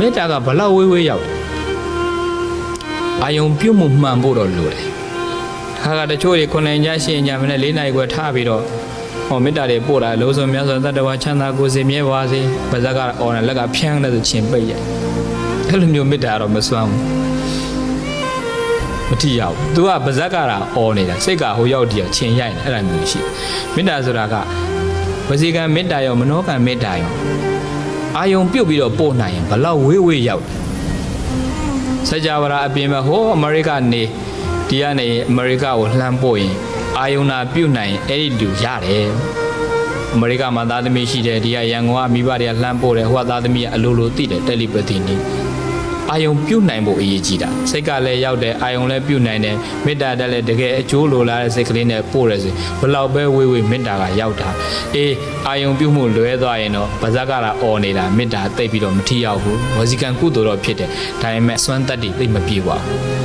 မေတ္တာကဘလောက်ဝေးဝေးရောက်တယ်အာယုံပြုတ်မှုမှန်ဖို့တော့လိုတယ်ဒါကတချို့တွေ9နိုင်ကြ10ညမနဲ့4နိုင်ခွဲထားပြီးတော့ဟောမေတ္တာတွေပို့တာလုံးစုံများစွာတတ္တဝါချမ်းသာကိုယ်စီမြဲပါစေပါဇက်ကအော်နဲ့လက်ကဖြန်းတဲ့ချင်းပိတ်ရအဲ့လိုမျိုးမေတ္တာတော့မစွမ်းဘူးမတိရောက်။ तू ကပါဇက်ကတာအော်နေတာစိတ်ကဟိုရောက်တည်းချင်းရိုက်နေအဲ့ဒါမျိုးရှိ။မေတ္တာဆိုတာကဝစီကံမေတ္တာရောမနောကံမေတ္တာရောအာယုံပြုတ်ပြီးတော့ပို့နိုင်ရင်ဘလောက်ဝေးဝေးရောက်တယ်။စကြဝဠာအပြင်မှာဟိုအမေရိကနေဒီကနေအမေရိကကိုလှမ်းပို့ရင်အာယုံနာပြုတ်နိုင်အဲ့ဒီလူရတယ်။အမေရိကမှာသားသမီးရှိတယ်ဒီကရန်ကုန်ကမိဘတွေကလှမ်းပို့တယ်ဟိုကသားသမီးကအလိုလိုသိတယ်တယ်လီပသီနီအာယုံပြုတ်နိုင်ဖို့အရေးကြီးတာစိတ်ကလည်းရောက်တယ်အာယုံလည်းပြုတ်နိုင်တယ်မေတ္တာတက်လည်းတကယ်အကျိုးလိုလားတဲ့စိတ်ကလေးနဲ့ပို့ရစေဘလောက်ပဲဝေးဝေးမေတ္တာကရောက်တာအေးအာယုံပြုတ်မှုလွဲသွားရင်တော့ဗဇက်ကတာអော်နေတာမေတ္တာသိပ်ပြီးတော့မထီရောက်ဘူးဝစီကံကုသိုလ်တော့ဖြစ်တယ်ဒါပေမဲ့စွမ်းတတ်တိသိပ်မပြေပါဘူး